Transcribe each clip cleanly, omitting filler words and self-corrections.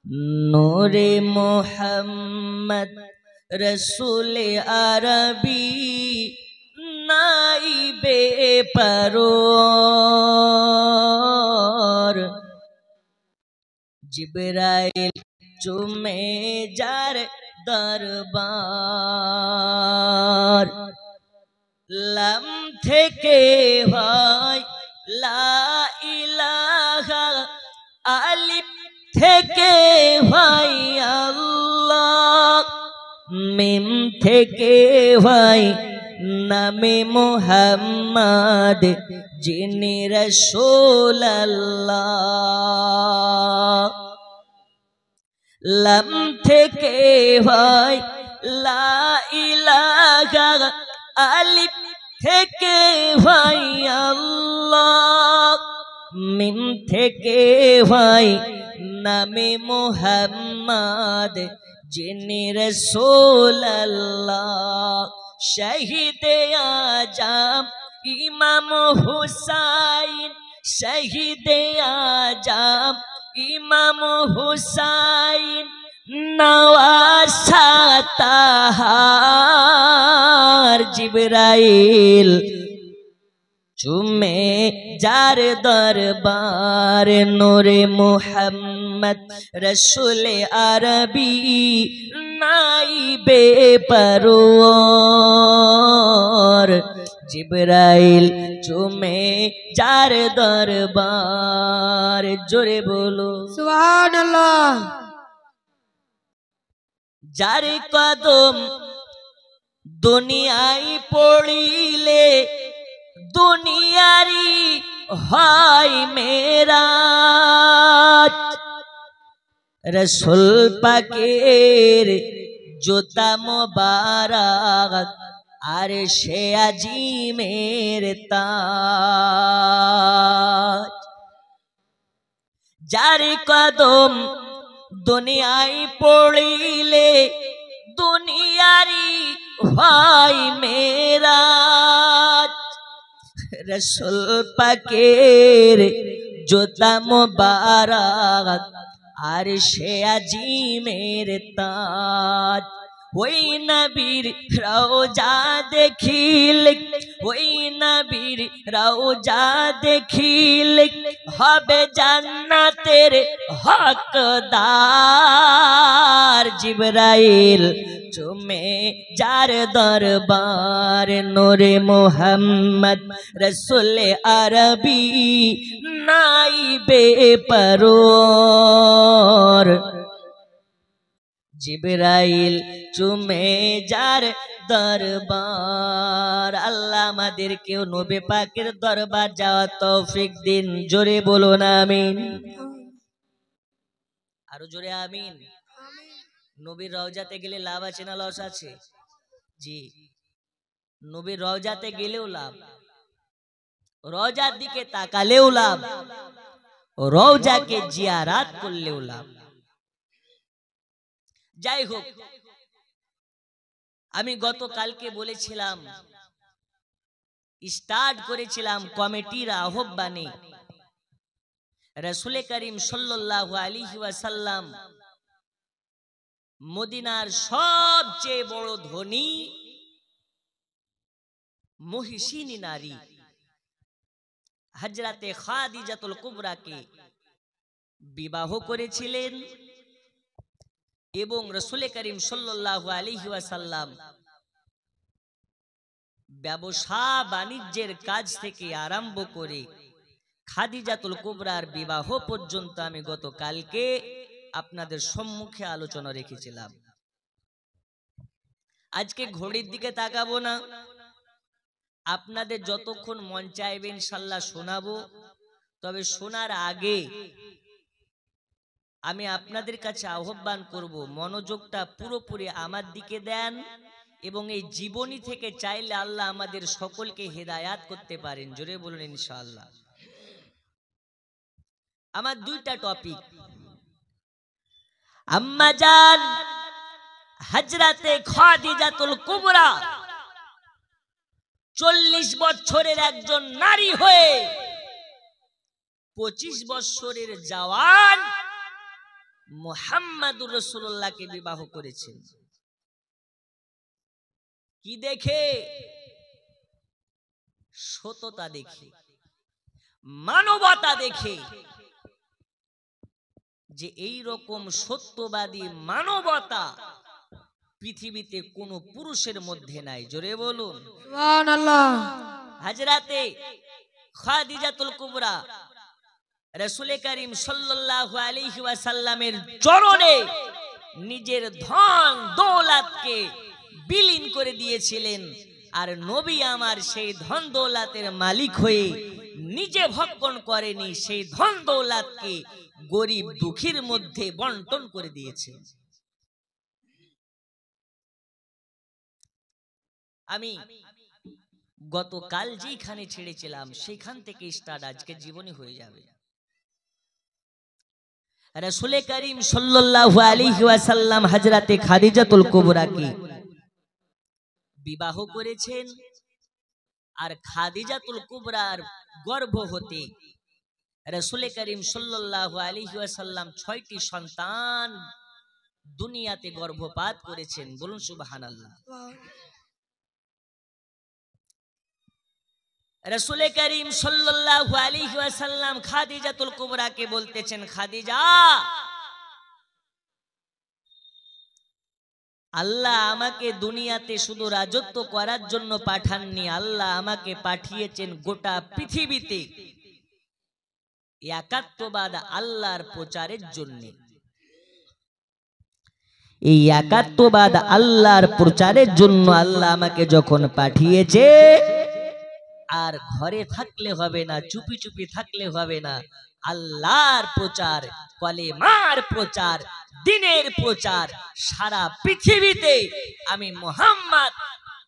নূরে মোহাম্মদ রসুল আরবি নাইবে পরওয়ার জিবরাইল চুমে যার দরবার লাম থেকে হয় লা ইলাহা আলিফ থেকে হয় আল্লাহ মিম থেকে হয় নামে মুহাম্মদ যিনি রাসূল আল্লাহ লাম থেকে হয় লা ইলাহা আলিফ থেকে হয় আল্লাহ মিম থেকে হয় নামে মুহাম্মদ যিনি রাসূল আল্লাহ শহীদে আজম ইমাম হুসাইন শহীদে আজম ইমাম হুসাইন নওয়াসা তাহার জিবরাইল চুমে যার দরবার নূরে মুহাম্মদ রসুল আরবি নাইবে পরওয়ার জিবরাইল চুমে যার দরবার জোরে বলো সুবহানাল্লাহ যার কদম দুনিয়ায় পড়িলে দুনিয়ারি হয় মেরাজ রসুল পাকের জুতা মোবারক আর সে আজিমের তাজ যার কদম দুনিয়ায় পড়িলে দুনিয়ারি হয় মেরাজ রসুল পাকের জুতা মোবারক আর সে আজিমের তাজ ওই নবীর রওজা দেখিলে ওই নবীর রওজা দেখিলে হবে জান্নাতের হকদার জিবরাইল চুমে যার দরবার নূরে মুহাম্মদ রসুল আরবি নাইবে পরওয়ার জিবরাইল চুমে যার দরবার আল্লাহ আমাদেরকেও নবী পাকের দরবার যাওয়ার তৌফিক দিন জোরে বলুন আমিন আরো জোরে আমিন নবীর রওজাতে গেলে লাভ আছে না লস আছে জি নবীর রওজাতে গেলেও লাভ রওজার দিকে তাকালেও লাভ রওজাকে জিয়ারাত করলেও লাভ যাই হোক আমি গতকালকে বলেছিলাম স্টার্ট করেছিলাম কমিটির আহ্বানে রাসূল করিম সাল্লাল্লাহু আলাইহি ওয়াসাল্লাম মদিনার সবচেয়ে বড় ধনী মুহসিনী নারী হযরতে খাদিজাতুল কুবরাকে বিবাহ করেছিলেন এবং রাসূল করিম সাল্লাল্লাহু আলাইহি ওয়াসাল্লাম ব্যবসা বাণিজ্যের কাজ থেকে আরম্ভ করে খাদিজাতুল কুবরার বিবাহ পর্যন্ত আমি গতকালকে আপনাদের সম্মুখে আলোচনা রেখেছিলাম আজকে ঘড়ির দিকে তাকাবো না আপনাদের যতক্ষণ মন চাইবে ইনশাআল্লাহ শোনাবো তবে শোনার আগে আমি আপনাদের কাছে আহ্বান করব মনোযোগটা পুরোপুরি আমার দিকে দেন এবং এই জীবনী থেকে চাইলে আল্লাহ আমাদের সকলকে হেদায়াত করতে পারেন জোরে বলুন ইনশাআল্লাহ আমার দুইটা টপিক আম্মা জান হযরতে খাদিজাতুল কুবরা 40 বছরের একজন নারী হয়ে 25 বছরের জওয়ান মুহাম্মাদুর রাসূলুল্লাহকে বিবাহ করেছেন। কি দেখে? সততা দেখে, মানবতা দেখে, যে এই রকম সত্যবাদী মানবতা পৃথিবীতে কোন পুরুষের মধ্যে নাই। জোরে বলুন সুবহানাল্লাহ। হযরতে খাদিজাতুল কুবরা রাসূল করিম সাল্লাল্লাহু আলাইহি ওয়াসাল্লামের চরণে নিজের ধন দৌলতকে বিলীন করে দিয়েছিলেন, আর নবী আমার সেই ধন দৌলতের মালিক হয়ে নিজে ভক্ষণ করেনি, সেই ধন দৌলতকে গরিব দুঃখীর মধ্যে বন্টন করে দিয়েছেন। আমি গতকাল যেখানে ছেড়েছিলাম সেখান থেকে স্টার্ট আজকে জীবনী হয়ে যাবে। রাসূল করিম সাল্লাল্লাহু আলাইহি ওয়াসাল্লাম হযরতে খাদিজাতুল কুবরাকে বিবাহ করেছেন, আর খাদিজাতুল কুবরার গর্ভ হতে রাসূল করিম সাল্লাল্লাহু আলাইহি ওয়াসাল্লাম 6টি সন্তান দুনিয়াতে গর্ভপাত করেছেন। বলুন সুবহানাল্লাহ। রাসূল করিম সাল্লাল্লাহু আলাইহি ওয়াসাল্লাম খাদিজাতুল কুবরাকে বলতেছেন, খাদিজা, আল্লাহ আমাকে দুনিয়াতে শুধু রাজত্ব করার জন্য পাঠাননি, আল্লাহ আমাকে পাঠিয়েছেন গোটা পৃথিবীতে একাত্মবাদ আল্লাহর প্রচারের জন্য। এই একাত্মবাদ আল্লাহর প্রচারের জন্য আল্লাহ আমাকে যখন পাঠিয়েছে, আর ঘরে থাকলে হবে না, চুপি চুপি থাকলে হবে না, আল্লাহর প্রচার, কলেমার প্রচার, দ্বীনের প্রচার সারা পৃথিবীতে আমি মুহাম্মদ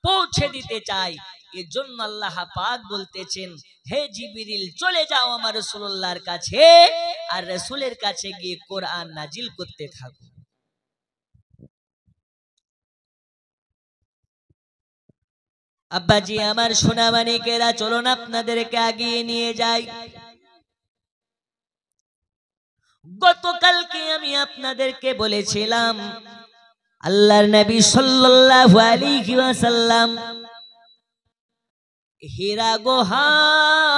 পৌঁছে দিতে চাই। এজন্য আল্লাহ পাক বলতেছেন, হে জিবরিল চলে যাও আমার রাসূলুল্লাহর কাছে, আর রাসূলের কাছে গিয়ে কোরআন নাজিল করতে থাকো। আব্বাজি আমার সোনা মানিকেরা, চলুন আপনাদেরকে আগিয়ে নিয়ে যাই। গতকালকে আমি আপনাদেরকে বলেছিলাম আল্লাহর নবী সাল্লাল্লাহু আলাইহি ওয়াসাল্লাম হীরা গুহায়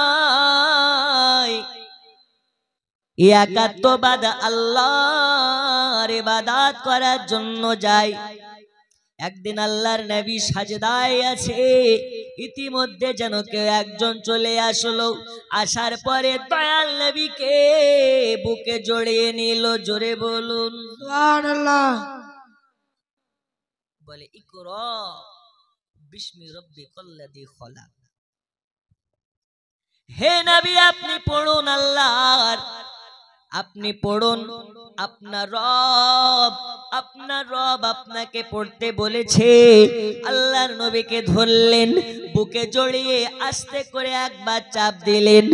একাত্মবাদ আল্লাহর ইবাদত করার জন্য যায়। একদিন আল্লাহর নবী সাজদায় আছে, ইতিমধ্যে যেন কেউ একজন চলে আসলো। আসার পরে দয়াল নবীকে বুকে জড়িয়ে নিল। জোরে বলুন সুবহানাল্লাহ। বলে, ইকরা বিস্মি রাব্বিকাল্লাযী খলাক। হে নবী আপনি পড়ুন আল্লাহর, আপনি পড়ুন, আপনার রব আপনাকে পড়তে বলেছে। আল্লাহর নবীকে ধরলেন, বুকে জড়িয়ে আস্তে করে একবার চাপ দিলেন,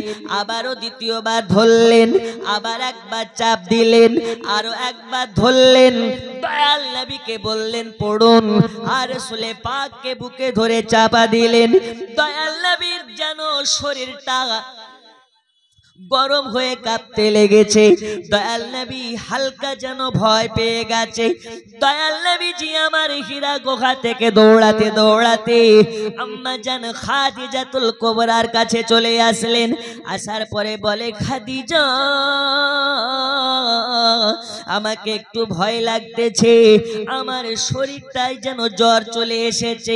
আবারও দ্বিতীয়বার ধরলেন, আবার একবার চাপ দিলেন, আরো একবার ধরলেন। দয়াল নবীকে বললেন পড়ুন, আর রাসূল পাককে বুকে ধরে চাপা দিলেন। দয়াল নবীর যেন শরীরটা গরম হয়ে কাঁপতে লেগেছে। দয়াল নবী হালকা যেন ভয় পেয়ে গেছে। দয়াল নবীজি আমার হীরা গুহা থেকে দৌড়াতে দৌড়াতে আম্মা জান খাদিজাতুল কুবরার কাছে চলে আসলেন। আসার পরে বলে, খাদিজা আমাকে একটু ভয় লাগতেছে, আমার শরীরটাই যেন জ্বর চলে এসেছে।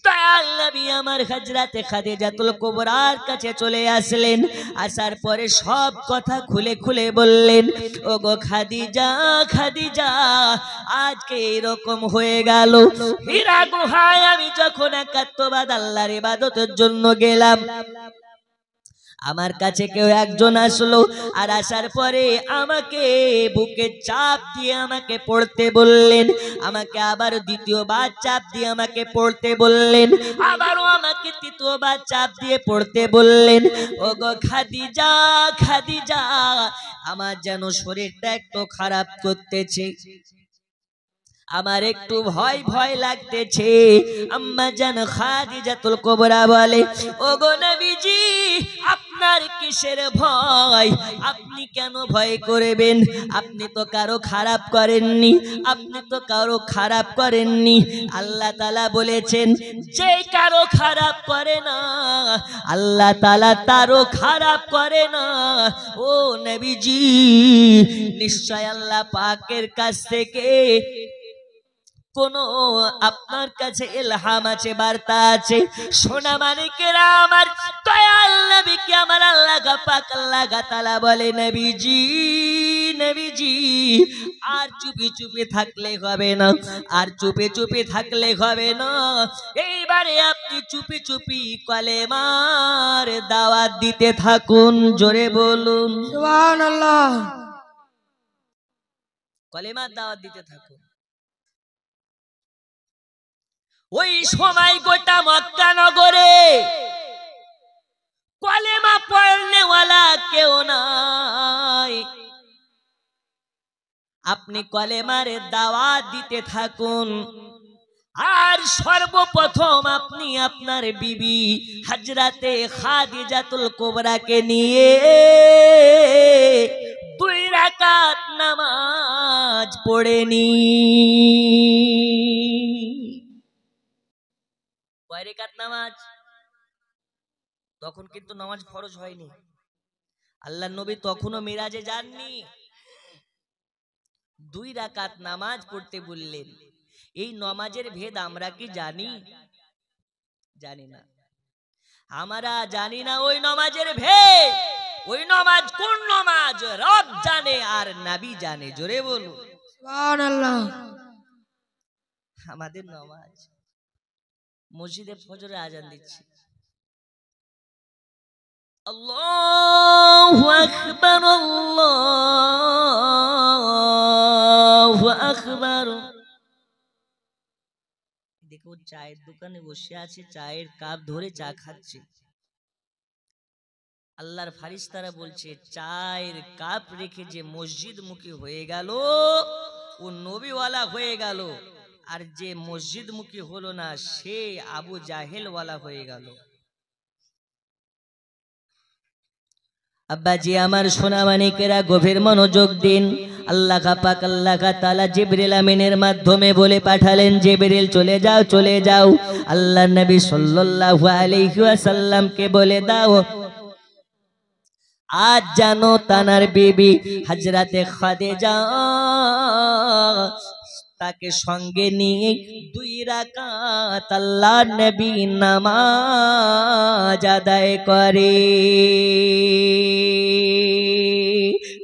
দয়াল নবী আমার হযরতে খাদিজাতুল কুবরার কাছে চলে আসলেন। আসার পরে সব কথা খুলে খুলে বললেন, ওগো খাদিজা, খাদিজা আজকে এরকম হয়ে গেল। হীরা গুহায় আমি যখন একাত্মবাদ আল্লাহর ইবাদতের জন্য গেলাম, আমার কাছে কেউ একজন আসলো, আর আসার পরে আমাকে বুকে চাপ দিয়ে আমাকে পড়তে বললেন। আমাকে আবার দ্বিতীয়বার চাপ দিয়ে আমাকে পড়তে বললেন, আবারও আমাকে তৃতীয়বার চাপ দিয়ে পড়তে বললেন। ওগো খাদিজা, খাদিজা আমার যেন শরীরটা একটু খারাপ করতেছে। আমার একটু ভয় ভয় লাগতেছে। আম্মা জান খাদিজাতুল কুবরা বলে, ওগো নবীজি আপনার কিসের ভয়? আপনি কেন ভয় করবেন? আপনি তো কারো খারাপ করেননি, আপনি তো কারো খারাপ করেননি। আল্লাহ তাআলা বলেছেন, যে কারো খারাপ করে না আল্লাহ তাআলা তারও খারাপ করে না। ও নবীজি, নিশ্চয় আল্লাহ পাকের কাছ থেকে কোন আপনার কাছে ইলহাম আছে, বার্তা আছে। সোনা মানিকেরা আমার দয়াল নবীকে আমার আল্লাহ পাক আল্লাহ তাআলা বলে, নবীজি নবীজি আর চুপি চুপি থাকলে হবে না, আর চুপি চুপি থাকলে হবে না। এইবারে আপনি চুপি চুপি কলেমার দাওয়াত দিতে থাকুন। জোরে বলুন সুবহানাল্লাহ। কলেমার দাওয়াত দিতে থাকুন। ওই সময় গোটা মক্কা নগরে কলেমা পড়নেওয়ালা কেউ নাই। আপনি কলেমার দাওয়াত দিতে থাকুন। আর সর্বপ্রথম আপনি আপনার বিবি হযরতে খাদিজাতুল কুবরাকে নিয়ে 2 রাকাত নামাজ পড়ে নি। কয় রাকাত নামাজ? তখন কিন্তু নামাজ ফরজ হয়নি, আল্লাহর নবী তখনও মিরাজে যাননি। 2 রাকাত নামাজ পড়তে বললেন। এই নামাজের ভেদ আমরা কি জানি? জানি না, আমরা জানি না ওই নামাজের ভেদ। ওই নামাজ কোন নামাজ রব জানে আর নবী জানে। জোরে বলুন সুবহানাল্লাহ। আমাদের নামাজ মসজিদে ফজরে আজান দিচ্ছে, আল্লাহু আকবার আল্লাহু আকবার। দেখো চায়ের দোকানে বসে আছে, চায়ের কাপ ধরে চা খাচ্ছে। আল্লাহর ফারিস্তারা বলছে, চায়ের কাপ রেখে যে মসজিদ মুখী হয়ে গেল ও নবীওয়ালা হয়ে গেল, আর যে মসজিদ মুখী হলো না সে আবু জাহেল ওয়ালা হয়ে গেল। আব্বাজি আমার সোনা মানিকেরা গভীর মনোযোগ দিন। আল্লাহ পাক আল্লাহ তাআলা জিবরিল আমিনের মাধ্যমে বলে পাঠালেন, জিবরিল চলে যাও চলে যাও, আল্লাহর নবী সাল্লাল্লাহু আলাইহি ওয়াসাল্লামকে বলে দাও আজ জানো তানার বিবি হযরতে খাদিজা তাকে সঙ্গে নিয়ে 2 রাকাত আল্লাহর নবী নামাজ আদায় করে।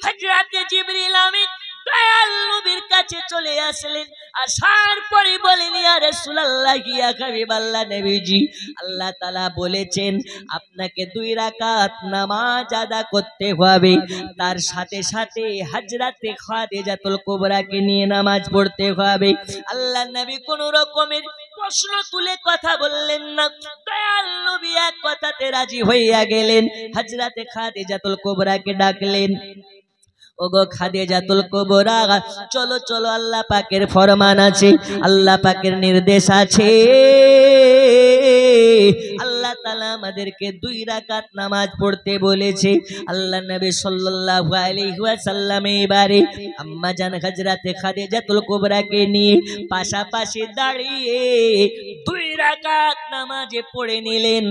হযরতে জিবরিল আমিন দয়াল নবীর কাছে চলে আসলেন। আসার পরে বলেন, ইয়া রাসূলুল্লাহ ইয়া হাবিবাল্লাহ নবীজি, আল্লাহ তাআলা বলেছেন আপনাকে 2 রাকাত নামাজ আদা করতে হবে, তার সাথে সাথে হযরতে খাদিজাতুল কুবরাকে নিয়ে নামাজ পড়তে হবে। আল্লাহর নবী কোন রকমের প্রশ্ন তুলে কথা বললেন না, দয়াল নবী এক কথাতে রাজি হইয়া গেলেন। হযরতে খাদিজাতুল কুবরাকে ডাকলেন, ওগো খাদিজাতুল কুবরা চলো চলো, আল্লাহ পাকের ফরমান আছে, আল্লাহ পাকের নির্দেশ আছে। আল্লাহ তাআলা আমাদেরকে 2 রাকাত নামাজ পড়তে বলেছে। আল্লাহ নবী সাল্লাল্লাহু আলাইহি ওয়াসাল্লাম এবারে আম্মা জান হযরতে খাদিজাতুল কুবরাকে নিয়ে পাশাপাশি দাঁড়িয়ে 2 রাকাত নামাজে পড়ে নিলেন।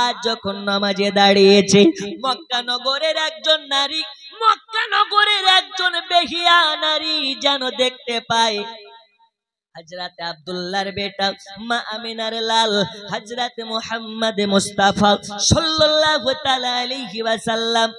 আজ যখন নামাজে দাঁড়িয়েছে, মক্কা নগরের একজন নারী, মক্কা নগরের একজন বেহিয়া নারী যেন দেখতে পায় হযরতে আব্দুল্লাহর বেটা মা আমিনার লাল হযরতে মুহাম্মদ মুস্তাফা সাল্লাল্লাহু তাআলা আলাইহি ওয়াসাল্লাম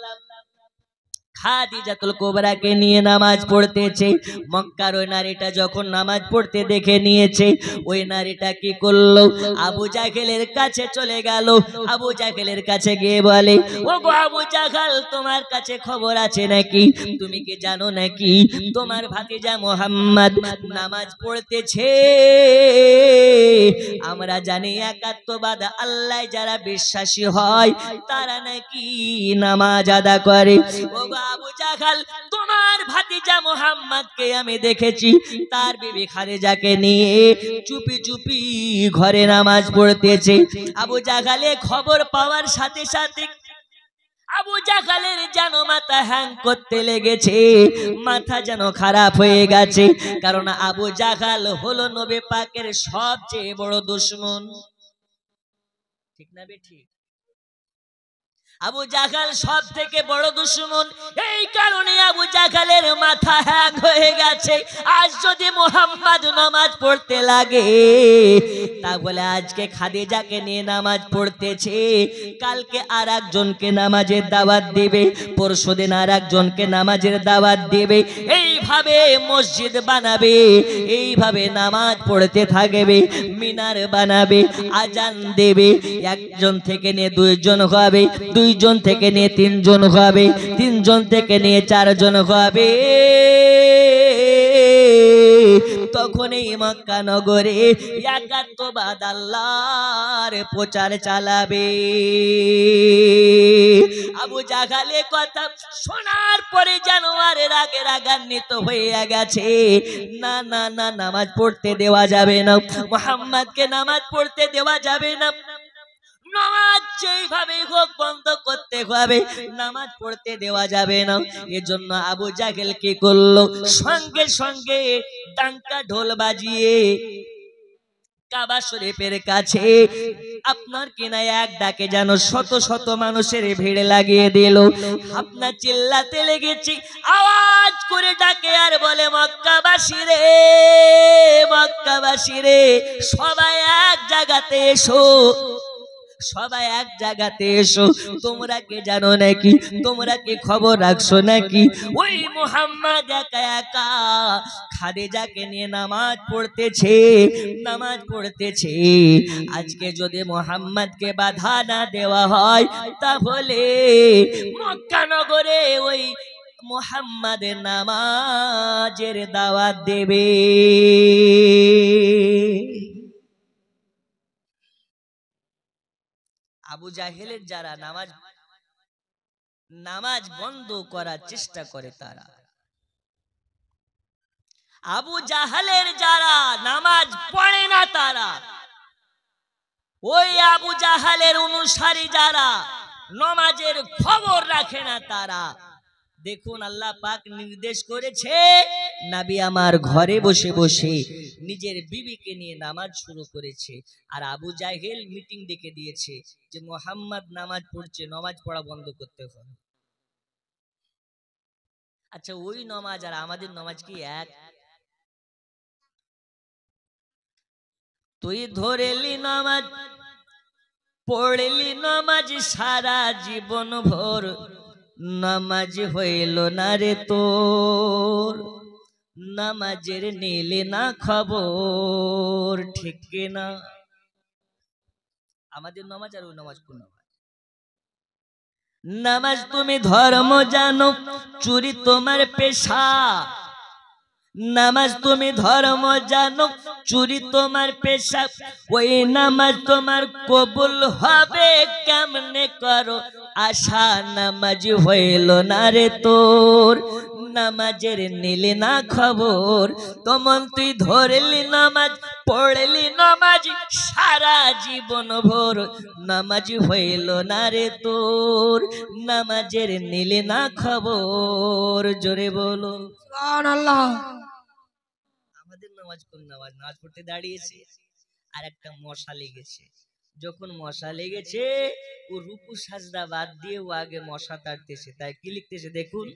খাদিজাতুল কুবরাকে নিয়ে নামাজ পড়তেছে। মক্কার ওই নারীটা যখন নামাজ পড়তে দেখে নিয়েছে, ওই নারীটা কি করলো, আবু জাহেলের কাছে চলে গেল। আবু জাহেলের কাছে গিয়ে বলে, ওগো আবু জাহেল, তোমার কাছে খবর আছে নাকি? তুমি কি জানো নাকি তোমার ভাতিজা মুহাম্মদ নামাজ পড়তেছে? আমরা জানি একাত্মবাদ আল্লাহ যারা বিশ্বাসী হয় তারা নাকি নামাজ আদা করে। ওগো আবু জাহাল তোমার ভাতিজা মুহাম্মদকে আমি দেখেছি তার বিবি খাদিজাকে নিয়ে চুপি চুপি ঘরে নামাজ পড়তেছে। আবু জাহালে খবর পাওয়ার সাথে সাথে আবু জাহালের যেন মাথা হ্যাং করতে লেগেছে, মাথা যেন খারাপ হয়ে গেছে। কারণ আবু জাহাল হলো নবী পাকের সবচেয়ে বড় দুশমন। ঠিক না বেঠিক? আবু জাহাল সব থেকে বড় দুশমন। এই কারণে আবু জাহালের মাথা হ্যাং হয়ে গেছে। আজ যদি মুহাম্মদ নামাজ পড়তে লাগে তাহলে আজকে খাদিজাকে নিয়ে নামাজ পড়তেছে, কালকে আর একজনকে নামাজের দাওয়াত দিবে, পরশুদিন আর একজনকে নামাজের দাওয়াত দিবে। এইভাবে মসজিদ বানাবে, এইভাবে নামাজ পড়তে থাকবে, মিনার বানাবে, আজান দেবে। একজন থেকে নিয়ে দুইজন হবে, দুইজন থেকে নিয়ে তিনজন হবে, তিনজন থেকে নিয়ে চারজন হবে। তখন এই মক্কা নগরে একাত্মবাদ আল্লাহর প্রচার চালাবে। আবু জাহালে কথা শোনার পরে জানোয়ারের আগে রাগান্বিত হয়ে গেছে। না না না, নামাজ পড়তে দেওয়া যাবে না, মুহাম্মদকে নামাজ পড়তে দেওয়া যাবে না, নামাজ যেইভাবে হোক বন্ধ করতে হবে, নামাজ পড়তে দেওয়া যাবে না। এজন্য আবু জাহেল কি করলো, সঙ্গে সঙ্গে ডাঙ্কা ঢোল বাজিয়ে কাবা শরীফের কাছে আপনার কিনা এক ডাকে যেন শত শত মানুষের ভিড় লাগিয়ে দিল। আপনার চিল্লাতে লেগেছি, আওয়াজ করে ডাকে আর বলে, মক্কাবাসী রে, মক্কাবাসী রে, সবাই এক জায়গাতে এসো, সবাই এক জায়গাতে এসো। তোমরা কি জানো নাকি, তোমরা কি খবর রাখছো নাকি, ওই মুহাম্মদ একা একা খাদিজাকে নিয়ে নামাজ পড়তেছে, নামাজ পড়তেছে। আজকে যদি মুহাম্মদকে বাধা না দেওয়া হয় তাহলে মক্কা নগরে ওই মুহাম্মদের নামাজের দাওয়াত দেবে। আবু জাহেলের যারা নামাজ বন্ধ করার চেষ্টা করে, তারা আবু জাহেলের যারা নামাজ পড়ে না, তারা ওই আবু জাহেলের অনুসারী যারা নামাজের খবর রাখে না, তারা দেখুন আল্লাহ পাক নির্দেশ করেছে, নবী আমার ঘরে বসে বসে নিজের বিবিকে নিয়ে নামাজ শুরু করেছে। আর আবু জাহেল মিটিং ডেকে দিয়েছে যে মুহাম্মদ নামাজ পড়ছে, নামাজ পড়া বন্ধ করতে হবে। আচ্ছা, ওই নামাজ আর আমাদের নামাজ কি এক? তুই ধরেলি নামাজ, পড়লি নামাজ সারা জীবন ভোর, নামাজ হইল না রে তোর, নামাজের নিলে না খবর। ঠিক না? আমাদের নামাজ আর ওই নামাজ কোন নামাজ? নামাজ তুমি ধর্ম জানো, চুরি তোমার পেশা। নামাজ তুমি ধর্ম জানো, চুরি তোমার পেশা। ওই নামাজ তোমার কবুল হবে কেমনে করো আশা, নামাজ হইল না রে তোর, নামাজের নিলে না খবর। তমন তুই ধরলি নামাজ, পড়লি নামাজ সারা জীবন ভোর, নামাজ হইল না রে তোর, নামাজের নিলে না খবর। জোরে বলো সুবহানাল্লাহ। আমাদের নামাজ কোন নামাজ? নামাজ পড়তে দাঁড়িয়েছে আর একটা মশা লেগেছে। যখন মশা লেগেছে ও রুকু সাজদা বাদ দিয়ে ও আগে মশা তাড়তেছে। তাই কি লিখতেছে দেখুন,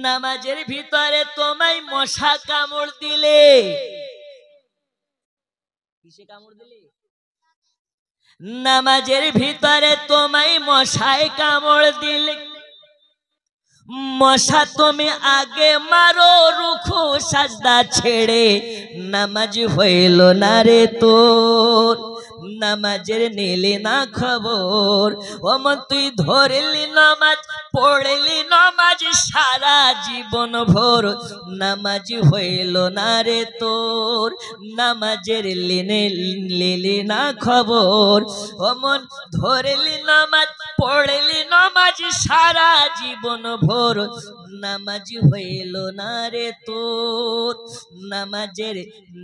নামাজের ভিতরে তোমায় মশা কামড় দিলে। কিসে কামড় দিলে? নামাজের ভিতরে তোমায় মশায় কামড় দিলে। মশা তুমি আগে মারো রুকু সাজদা ছেড়ে, নামাজ হইল না রে তোর, নামাজের নিলি না খবর। ও মন তুই ধরলি নামাজ পড়লি নামাজ সারা জীবন ভোর, নামাজ হইল না রে তোর, নামাজের লিলি না খবর। ও মন ধরলি নামাজ পড়লি নামাজ সারা জীবন ভোর, নামাজ হইল না রে তোর, নামাজের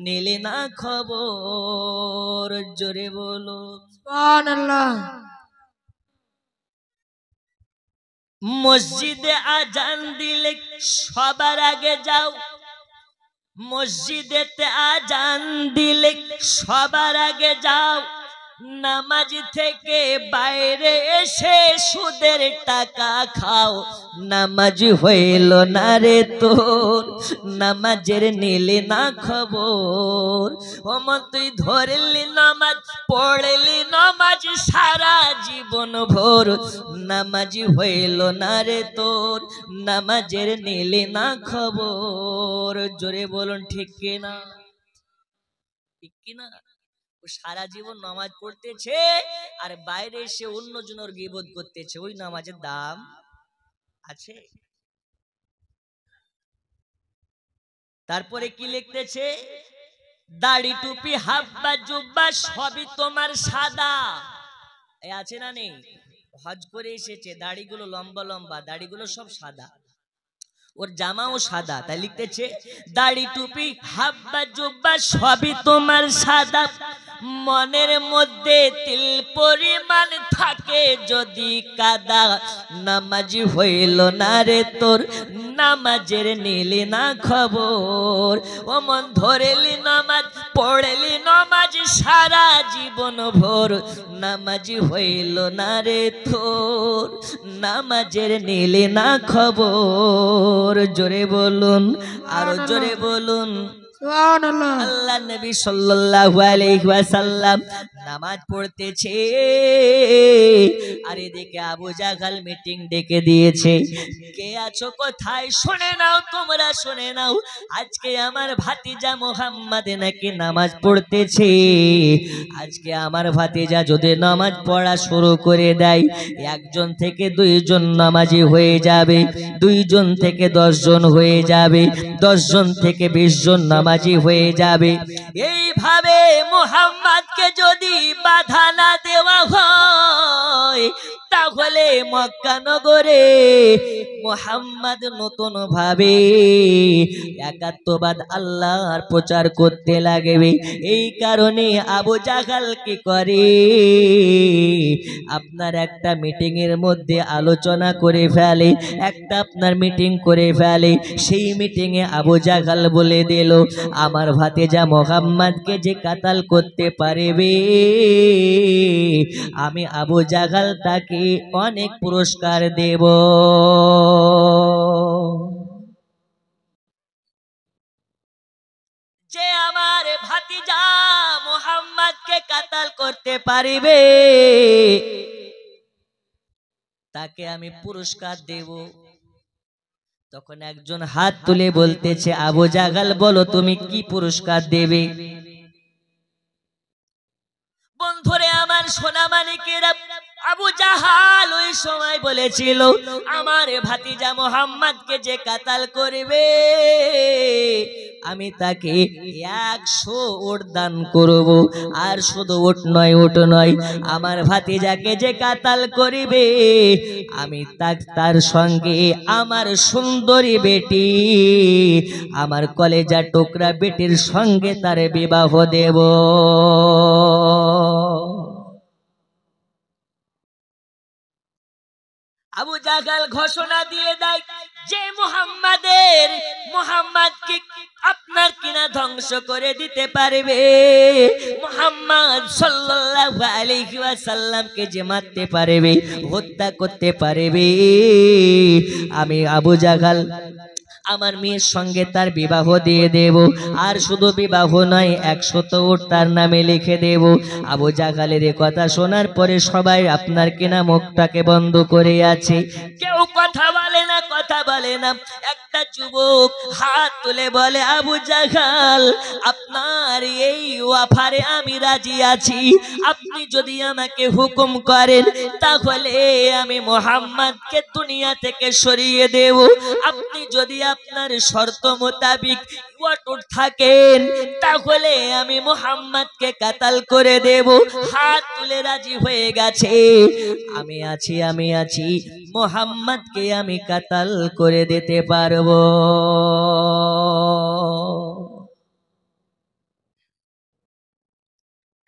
নিলি না খবর। জোরে বলো সুবহানাল্লাহ। মসজিদে আজান দিলে সবার আগে যাও, মসজিদেতে আজান দিলে সবার আগে যাও, নামাজ থেকে বাইরে এসে সুদের টাকা খাও, নামাজ হইল না রে তোর, নামাজের নিলি না খবর। ও মন তুই ধরলি নামাজ পড়লি নামাজ সারা জীবন ভোর, নামাজ হইল না রে তোর, নামাজের নিলি না খবর। জোরে বলুন ঠিক কিনা, ঠিক কিনা? সারা জীবন নামাজ পড়তেছে আর বাইরে এসে অন্য জনের গীবত করতেছে, ওই নামাজের দাম আছে? তারপরে কি লিখতেছে, দাড়ি টুপি হাব্বা জুব্বা সবই তোমার সাদা, আছে না নেই? হজ করে এসেছে, দাড়িগুলো লম্বা লম্বা, দাড়িগুলো সব সাদা, ওর জামাও সাদা, তাই লিখতেছে দাড়ি টুপি হাব্বা জুব্বা সবই তোমার সাদা, মনের মধ্যে তিল পরিমাণ থাকে যদি কাদা, নামাজ হইল না রে তোর, নামাজের নিলি না খবর। ও মন ধরেলি নামাজ পড়লি নামাজ সারা জীবন ভোর, নামাজ হইল না রে তোর, নামাজের নিলি না খবর। জোরে বলুন, আরো জোরে বলুন সুবহানাল্লাহ। আল্লাহ নবী সাল্লাল্লাহু আলাইহি ওয়াসাল্লাম নামাজ পড়তেছে আর এদিকে আবু জাহল মিটিং ডেকে দিয়েছে, কে আছো কোথায়, শুনে নাও তোমরা, শুনে নাও, আজকে আমার ভাতিজা মুহাম্মদ নাকি নামাজ পড়তেছে, আজকে আমার ভাতিজা যদি নামাজ পড়া শুরু করে দেয়, একজন থেকে দুইজন নামাজি হয়ে যাবে, দুইজন থেকে 10 জন হয়ে যাবে, 10 জন থেকে 20 জন নামাজি হয়ে যাবে। এইভাবে মুহাম্মদকে যদি বাধা না দেওয়া হয়, তাহলে মক্কা নগরে মুহাম্মদ নতুন ভাবে একাত্মবাদ আল্লাহর প্রচার করতে লাগবে। এই কারণে আবু জাহল কি করে, আপনার একটা মিটিং এর মধ্যে আলোচনা করে ফেলে, একটা আপনার মিটিং করে ফেলে, সেই মিটিং এ আবু জাহল বলে দিল, আমার ভাতিজা মুহাম্মদকে যে কাতাল করতে পারবে, আমি আবু জাহল তাকে অনেক পুরস্কার দেব। যে আমার ভাতিজা মুহাম্মদকে কাতাল করতে পারবে, তাকে আমি পুরস্কার দেব। তখন একজন হাত তুলে বলতেছে, আবু জাহল বলো তুমি কি পুরস্কার দেবে? বন্ধুরে আমার সোনা মানিকেরা, আবু জাহল ওই সময় বলেছিল, আমার ভাতিজা মুহাম্মদকে যে কাতাল করবে, আমি তাকে 100 উট দান করব। আর শুধু উট নয়, উট নয়, আমার ভাতিজাকে যে কাতাল করিবে, আমি তার সঙ্গে আমার সুন্দরী বেটি, আমার কলেজা টুকরা বেটির সঙ্গে তার বিবাহ দেব। আবু জাহল ঘোষণা দিয়ে দেয় যে মুহাম্মদকে আপনার কিনা ধ্বংস করে দিতে পারবে, মুহাম্মদ সাল্লাল্লাহু আলাইহি ওয়াসাল্লামকে যে মারতে পারবে, হত্যা করতে পারবে, আমি আবু জাহল আমার মেয়ের সঙ্গে তার বিবাহ দিয়ে দেব। আর শুধু বিবাহ নয়, 100 উট তার নামে লিখে দেব। আবু জাহলের কথা শোনার পরে সবাই আপনার কিনা মুখটাকে বন্ধ করে আছে, কেউ কথা বলে না, কথা বলে না। একটা যুবক হাত তুলে বলে, আবু জাহাল, আপনার এই অফারে আমি রাজি আছি। আপনি যদি আমাকে হুকুম করেন তাহলে আমি মুহাম্মদকে দুনিয়া থেকে সরিয়ে দেব। আপনি যদি আপনার শর্ত মোতাবিক অটুট থাকেন তাহলে আমি মুহাম্মদকে কাতাল করে দেব। হাত তুলে রাজি হয়ে গেছে, আমি আছি, মুহাম্মদকে আমি কাতাল করে দিতে পারবো।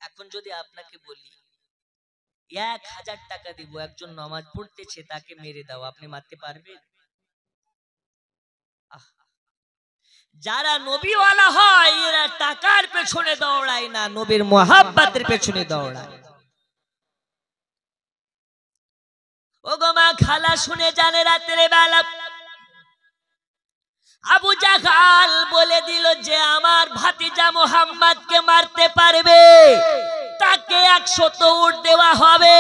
এখন যদি আপনাকে বলি 1000 টাকা দিব, একজন নামাজ পড়তেছে তাকে মেরে দাও, আপনি মারতে পারবেন? যারা নবীওয়ালা হয় এরা টাকার পেছনে দৌড়ায় না, নবীর মুহাব্বতের পেছনে দৌড়ায়। ও গো মা, খালা শুনে জানে, রাতের বেলা আবু জাহাল বলে দিল যে আমার ভাতিজা মুহাম্মদকে মারতে পারবে তাকে 100 উট দেওয়া হবে,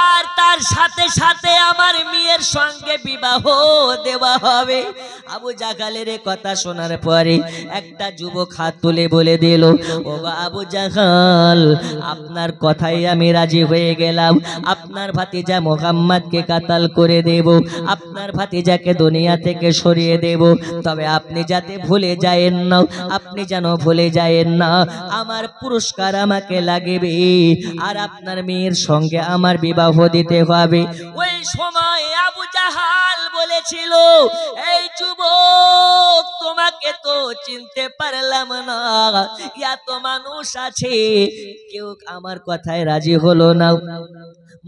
আর তার সাথে সাথে আমার মেয়ের সঙ্গে বিবাহ দেওয়া হবে। আবু জাহালের কথা শোনার পরে একটা যুবক হাত তুলে বলে দিল, ও আবু জাহাল, আপনার কথাই আমি রাজি হয়ে গেলাম। আপনার ভাতিজা মুহাম্মদকে কাতাল করে দেব, আপনার ভাতিজাকে দুনিয়া থেকে সরিয়ে দেব। তবে আপনি যাতে ভুলে যায়েন না, আপনি যেন ভুলে যায়েন না, আমার পুরস্কার আমাকে লাগবে, আর আপনার মেয়ের সঙ্গে আমার বিবাহ দিতে হবে। ওই সময় আবু জাহাল বলেছিল, এই যুবক, তোমাকে তো চিনতে পারলাম না, এত মানুষ আছে কেউ আমার কথায় রাজি হলো না,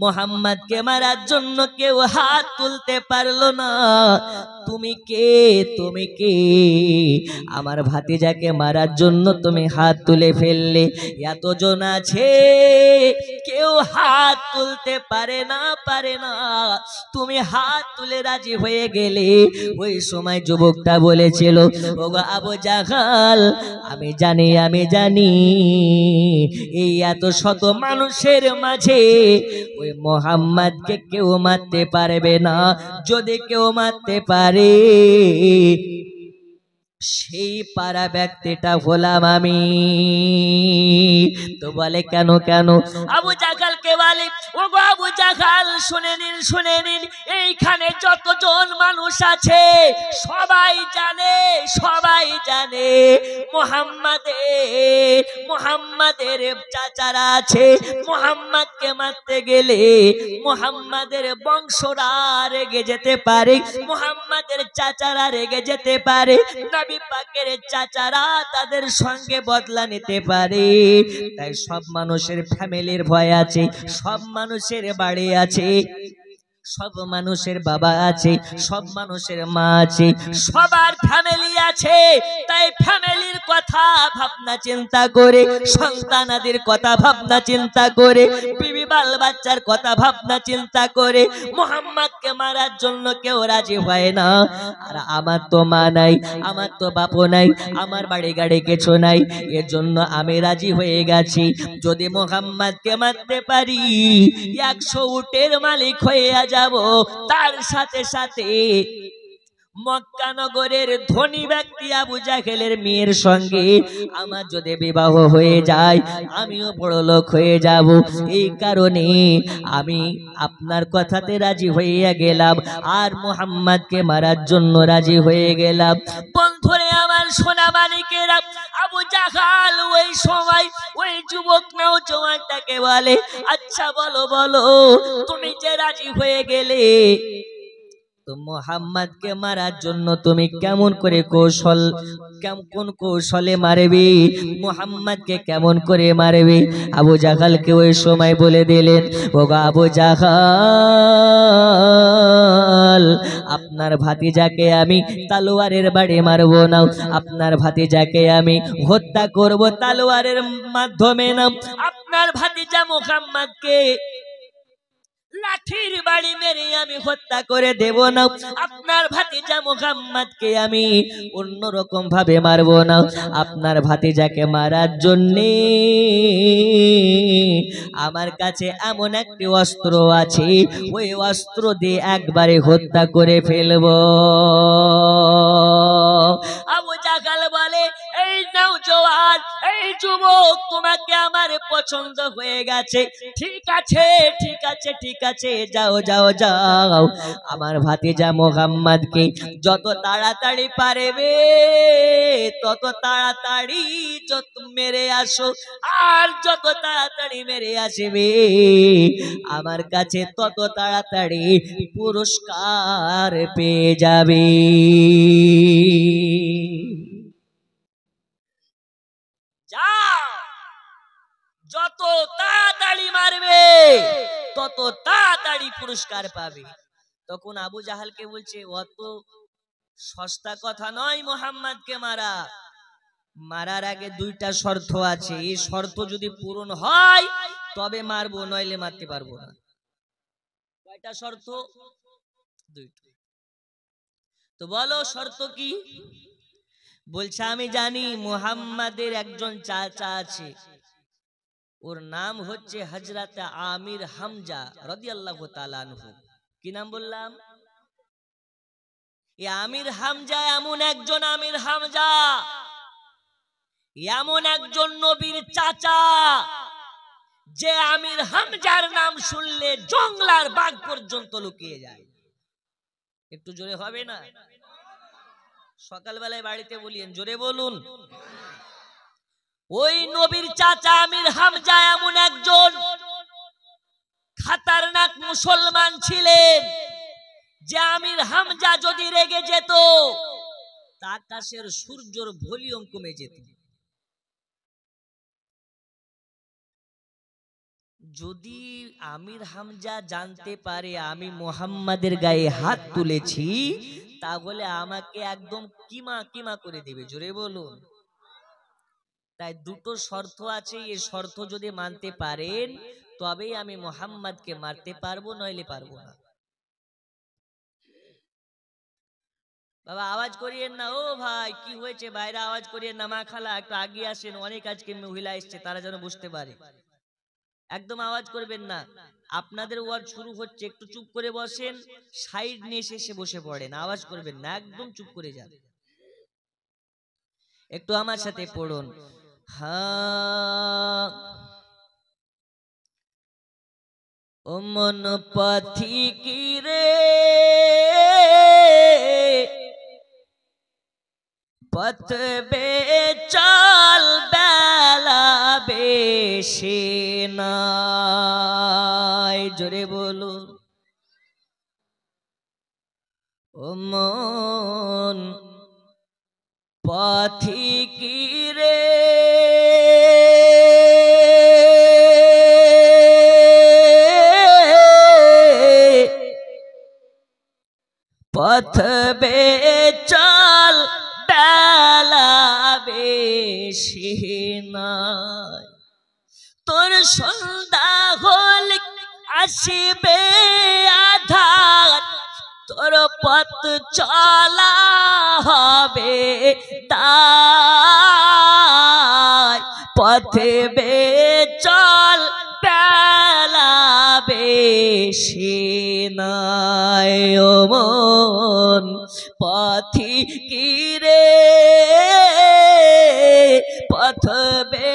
মুহাম্মদকে মারার জন্য কেউ হাত তুলতে পারলো না, তুমি কে? তুমি কে? আমার ভাতিজাকে মারার জন্য তুমি হাত তুলে ফেললে, এতজন আছে কেউ হাত তুলতে পারে না, তুমি হাত তুলে রাজি হয়ে গেলে। ওই সময় যুবকটা বলেছিল, ওগো আবু জাহাল, আমি জানি এই এত শত মানুষের মাঝে ওই মুহাম্মদকে কেউ মারতে পারবে না, যদি কেউ মারতে পারে সেই পারা ব্যক্তিটা হলাম আমি। তো বলে কেন? আবু জাহালকে বলে, ও গো আবু জাহাল, শুনে নিন, এইখানে যতজন মানুষ আছে সবাই জানে মুহাম্মাদের চাচারা আছে, মুহাম্মদকে মারতে গেলে মুহাম্মাদের বংশরা রেগে যেতে পারে, মুহাম্মাদের চাচারা রেগে যেতে পারে, নবী পাকের চাচারা তাদের সঙ্গে বদলা নিতে পারে। তাই সব মানুষের ফ্যামিলির ভয় আছে, সব মানুষের বাড়ি আছে, সব মানুষের বাবা আছে, সব মানুষের মা আছে, সবার ফ্যামিলি আছে। তাই ফ্যামিলির কথা ভাবনা চিন্তা করে, সন্তানাদের কথা ভাবনা চিন্তা করে, বিবি বাল বাচ্চার কথা ভাবনা চিন্তা করে মুহাম্মদকে মারার জন্য কেউ রাজি হয় না। আর আমার তো মা নাই, আমার তো বাপ নাই, আমার বাড়ি গাড়ি কিছু নাই, এর জন্য আমি রাজি হয়ে গেছি। যদি মুহাম্মদকে মারতে পারি 100 উটের মালিক হয়ে যাব, তার সাথে সাথে মক্কা নগরের ধনী ব্যক্তি আবু জাহেলের মেয়ের সঙ্গে আমার যদি বিবাহ হয়ে যায় আমিও বড় লোক হয়ে যাব। এই কারণে আমি আপনার কথাতে রাজি হয়ে গেলাম, আর মুহাম্মদকে মারার জন্য রাজি হয়ে গেলাম। বন্ধুরে আমার, সোনা মানিকেরা, আবু জাহাল ওই সময় ওই যুবক নওজওয়ানটাকে বলে, আচ্ছা বলো তুমি যে রাজি হয়ে গেলে, তো মুহাম্মদকে মারার জন্য তুমি কেমন করে কোন কৌশলে মারবে, মুহাম্মদকে কেমন করে মারবে? আবু জাহালকে ওই সময় বলে দিলেন, ওগো আবু জাহাল, আপনার ভাতিজাকে আমি তলোয়ারের বাড়ি মারবো না, আপনার ভাতিজাকে আমি হত্যা করব তলোয়ারের মাধ্যমে না। আপনার ভাতিজা মুহাম্মদকে লাঠির বাড়ি মেরে আমি হত্যা করে দেব না, আপনার ভাতিজা মুহাম্মদকে আমি অন্যরকম ভাবে মারব না। আপনার ভাতিজাকে মারার জন্য আমার কাছে এমন একটি অস্ত্র আছে, ওই অস্ত্র দিয়ে একবারে হত্যা করে ফেলব। আবু জাহল বলে, এই নওজোয়ান, এই যুবক, তোমাকে আমার পছন্দ হয়ে গেছে। ঠিক আছে, ঠিক আছে, ঠিক আছে, যাও যাও যাও, আমার ভাতিজা মুহাম্মদকে যত তাড়াতাড়ি পারবে তত তাড়াতাড়ি যত মেরে আসো, আর যত তাড়াতাড়ি মেরে আসবে আমার কাছে তত তাড়াতাড়ি পুরস্কার পেয়ে যাবে। যাও, যত তাড়াতাড়ি মারবে তত তাড়াতাড়ি পুরস্কার পাবে। তখন আবু জাহালকে বলছে, অত সস্তা কথা নয় মুহাম্মদকে মারা, মারার আগে দুইটা শর্ত আছে, এই শর্ত যদি পূরণ হয় তবে মারবো, নইলে মারতে পারবো না। কয়টা শর্ত? দুইটা। তো বলো শর্ত কি? বলছে, আমি জানি মুহাম্মাদের একজন চাচা আছে, ওর নাম হচ্ছে হযরত আমির হামজা রাদিয়াল্লাহু তাআলা আনহু। কি নাম বললাম? এই আমির হামজা এমন একজন, আমির হামজা এমন একজন নবীর চাচা, যে আমির হামজার নাম শুনলে জঙ্গলার বাঘ পর্যন্ত লুকিয়ে যায়। একটু জোরে হবে না? সকালবেলায় বাড়িতে বলিয়েন, জোরে বলুন। ওই নবীর চাচা আমির হামজা এমন একজন খাতারনাক মুসলমান ছিলেন, যে আমির হামজা যদি রেগে যেত আকাশের সূর্যের ভলিউম কমে যেত। যদি আমির হামজা জানতে পারে আমি মুহাম্মাদের গায়ে হাত তুলেছি, তাহলে আমাকে একদম কিমা কিমা করে দিবে। জোরে বলুন। তাই দুটো শর্ত আছে, এই শর্ত যদি মানতে পারেন তবেই আমি মুহাম্মাদকে মারতে পারবো, নইলে পারবো না। বাবা আওয়াজ করিয়েন না, ও ভাই কি হয়েছে, বাইরে আওয়াজ করিয়েন না। মা খালা একটু আগে আসেন, অনেক আজকে মহিলা এসছে, তারা যেন বুঝতে পারে। একদম আওয়াজ করবেন না। আপনাদের ওয়াজ শুরু হচ্ছে, একটু চুপ করে বসেন, সাইড নিয়ে এসে বসে পড়েন, আওয়াজ করবেন না, একদম চুপ করে যান। একটু আমার সাথে পড়ুন, হ্যাঁ। ও মন পথিকি রে, পথ বে চল, বেলা বেশি নাই। জোরে বলুন। ও মন পথিকি রে, পথ বে চল, বেলা বেশি নাই। তোর সন্ধ্যা হলে আসিবে আধার, তোর পথ চলা হবে তাই। পথে বে চল, বেলা বেশি নাই। ও মন পথিকি রে, পথ বে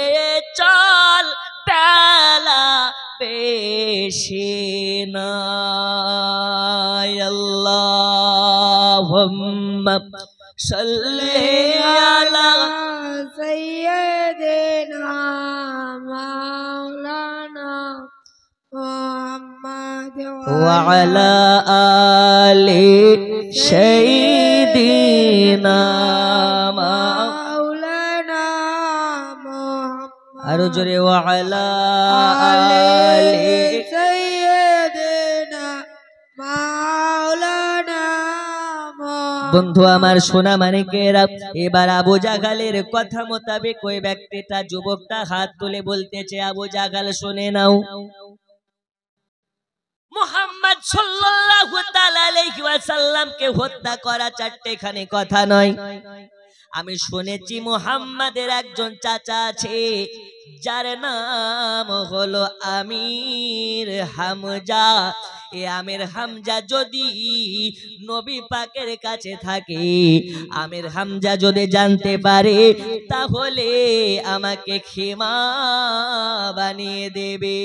চল, বেলা বেশি নাই। আল্লাহুম্মা সাল্লি আলা সাইয়্যিদিনা মাওলানা মুহাম্মাদ ওয়া আলা আলি সাইয়্যিদিনা মাওলানা মুহাম্মাদ। আরো জোরে, ওয়া আলা আলি সাইয়্যিদিনা মাওলানা। বন্ধু আমার সোনা মানিকেরা, এবার আবু জাহলের কথা মোতাবেক ওই ব্যক্তিটা, যুবকটা হাত তুলে বলতেছে, আবু জাহল শুনে নাও। মুহাম্মদ সাল্লাল্লাহু তাআলা আলাইহি ওয়াসাল্লামকে হত্যা করা চারটেখানি কথা নয়। আমি শুনেছি মুহাম্মাদের একজন চাচা আছে যার নাম হলো আমির হামজা। এ আমির হামজা যদি নবী পাকের কাছে থাকে, আমির হামজা যদি জানতে পারে, তাহলে আমাকে ক্ষমা বানিয়ে দেবে।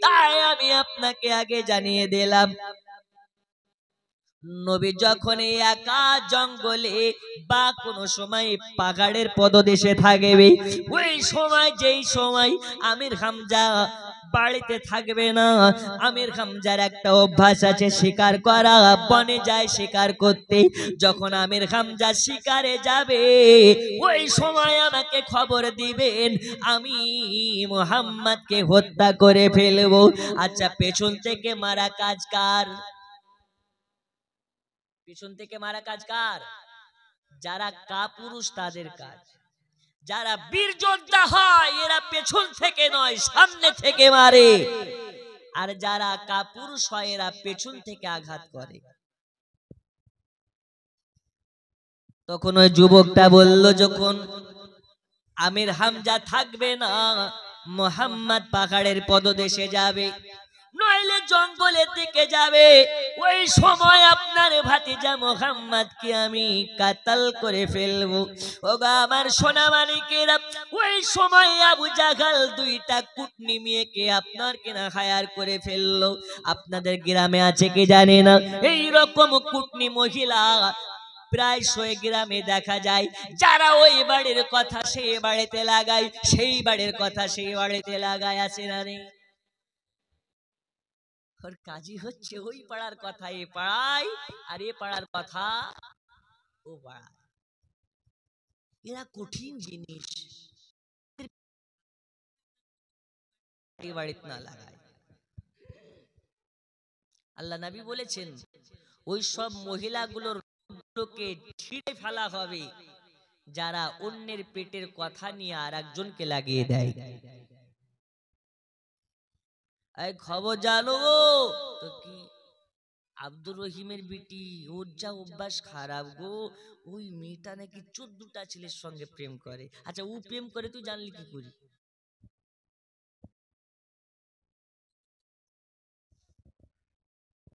তাই আমি আপনাকে আগে জানিয়ে দিলাম, নবী যখন একা জঙ্গলে বা কোনো সময় পাহাড়ের পদদেশে থাকবে, ওই সময় যেই সময় আমির হামজা বাড়িতে থাকবে না, আমির হামজার একটা অভ্যাস আছে শিকার করা, বনে যায় শিকার করতে। যখন আমির হামজা শিকারে যাবে, ওই সময় আমাকে খবর দিবেন, আমি মুহাম্মদকে হত্যা করে ফেলবো। আচ্ছা, পেছন থেকে মারা কাজ কার? পিছন থেকে মারা কাজ কার? যারা কাপুরুষ তাদের কাজ। যারা বীর যোদ্ধা হয় এরা পেছন থেকে নয়, সামনে থেকে মারে। আর যারা কাপুরুষ হয় এরা পেছন থেকে আঘাত করে। তখন ওই যুবকটা বলল, যখন আমির হামজা থাকবে না, মুহাম্মদ পাহাড়ের পদদেশে যাবে, নইলে জঙ্গলের দিকে যাবে, ওই সময় আপনার ভাতিজা মুহাম্মদকে আমি কাতাল করে ফেলবো। ওগো আমার সোনা মানিকেরা, ওই সময় আবু জাহাল দুইটা কুটনি মেয়েকে আপনার কিনা হায়ার করে ফেললো। আপনাদের গ্রামে আছে কি জানি না, এই রকম কুটনি মহিলা প্রায় 100 গ্রামে দেখা যায়। যারা ওই বাড়ির কথা সেই বাড়িতে লাগায়, সেই বাড়ির কথা সেই বাড়িতে লাগায়, আছে না নেই? ওর কাজই হচ্ছে ওই পাড়ার কথা এ পাড়ায়, আর এ পাড়ার কথা ও পাড়ায়। এরা কঠিন জিনিস, বাড়িতে না লাগায়। আল্লাহ নবী বলেছেন, ওই সব মহিলাগুলোকে ছিঁড়ে ফেলা হবে যারা অন্যের পেটের কথা নিয়ে আর একজনকে লাগিয়ে দেয়। এই খবর জানো তো কি, আব্দুর রহিমের বিটি, ওর যা অভ্যাস খারাপ গো, ওই মেয়েটা নাকি 14টা ছেলের সঙ্গে প্রেম করে। আচ্ছা, ও প্রেম করে তুই জানলি কি করি?